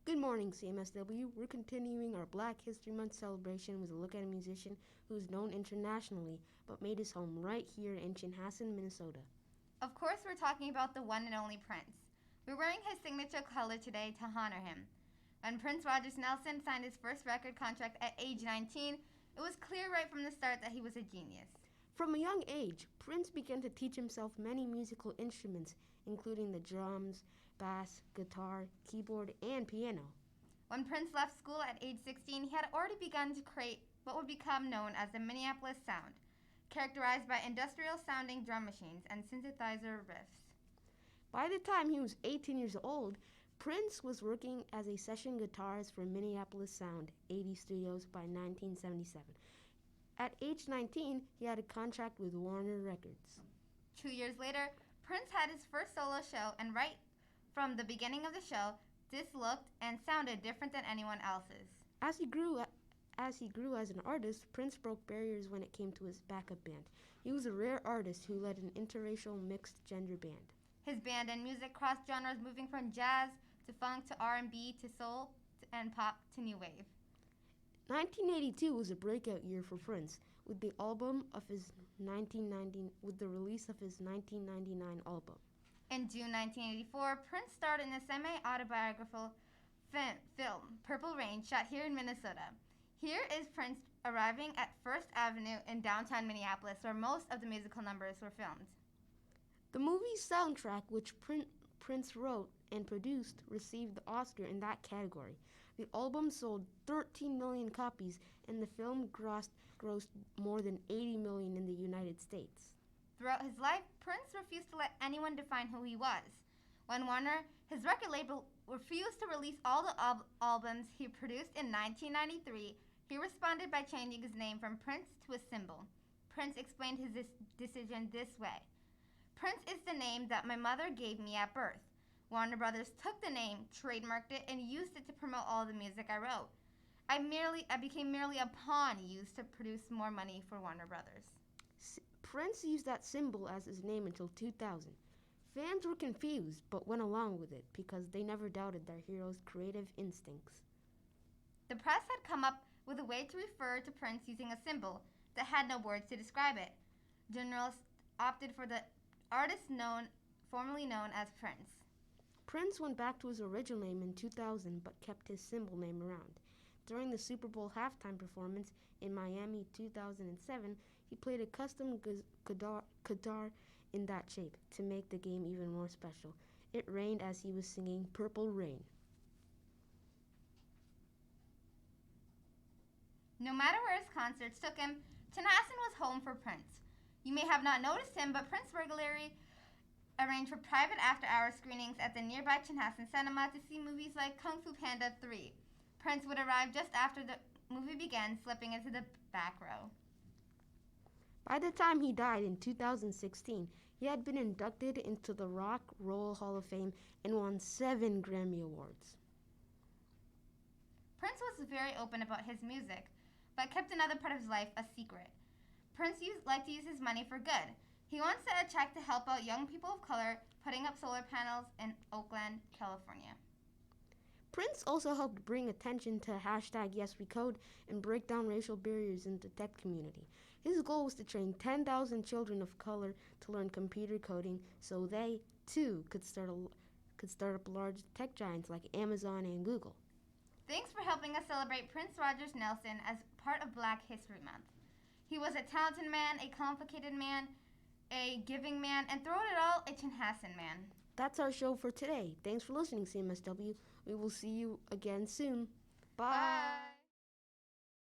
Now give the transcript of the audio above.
Good morning, CMSW. We're continuing our Black History Month celebration with a look at a musician who is known internationally but made his home right here in Chanhassen, Minnesota. Of course, we're talking about the one and only Prince. We're wearing his signature color today to honor him. When Prince Rogers Nelson signed his first record contract at age 19, it was clear right from the start that he was a genius. From a young age, Prince began to teach himself many musical instruments, including the drums, bass, guitar, keyboard, and piano. When Prince left school at age 16, he had already begun to create what would become known as the Minneapolis Sound, characterized by industrial-sounding drum machines and synthesizer riffs. By the time he was 18 years old, Prince was working as a session guitarist for Minneapolis Sound 80 Studios by 1977. At age 19, he had a contract with Warner Records. 2 years later, Prince had his first solo show, and right from the beginning of the show, this looked and sounded different than anyone else's. As he grew as an artist, Prince broke barriers when it came to his backup band. He was a rare artist who led an interracial mixed-gender band. His band and music crossed genres, moving from jazz to funk to R&B to soul and pop to new wave. 1982 was a breakout year for Prince, with the release of his 1999 album. In June 1984, Prince starred in a semi-autobiographical film, Purple Rain, shot here in Minnesota. Here is Prince arriving at First Avenue in downtown Minneapolis, where most of the musical numbers were filmed. The movie's soundtrack, which Prince wrote and produced, received the Oscar in that category. The album sold 13 million copies, and the film grossed more than 80 million in the United States. Throughout his life, Prince refused to let anyone define who he was. When Warner, his record label, refused to release all the albums he produced in 1993, he responded by changing his name from Prince to a symbol. Prince explained his decision this way. Prince is the name that my mother gave me at birth. Warner Brothers took the name, trademarked it, and used it to promote all the music I wrote. I became merely a pawn used to produce more money for Warner Brothers. Prince used that symbol as his name until 2000. Fans were confused, but went along with it because they never doubted their hero's creative instincts. The press had come up with a way to refer to Prince using a symbol that had no words to describe it. Journalists opted for the artist formerly known as Prince. Prince went back to his original name in 2000 but kept his symbol name around. During the Super Bowl halftime performance in Miami 2007, he played a custom guitar in that shape to make the game even more special. It rained as he was singing Purple Rain. No matter where his concerts took him, Chanhassen was home for Prince. You may have not noticed him, but Prince regularly arranged for private after-hour screenings at the nearby Chanhassen Cinema to see movies like Kung Fu Panda 3. Prince would arrive just after the movie began, slipping into the back row. By the time he died in 2016, he had been inducted into the Rock Roll Hall of Fame and won 7 Grammy Awards. Prince was very open about his music, but kept another part of his life a secret. Prince liked to use his money for good. He once set a check to help out young people of color putting up solar panels in Oakland, California. Prince also helped bring attention to #YesWeCode and break down racial barriers in the tech community. His goal was to train 10,000 children of color to learn computer coding so they, too, could start up large tech giants like Amazon and Google. Thanks for helping us celebrate Prince Rogers Nelson as part of Black History Month. He was a talented man, a complicated man, a giving man, and through it all, a Chanhassen man. That's our show for today. Thanks for listening, CMSW. We will see you again soon. Bye. Bye.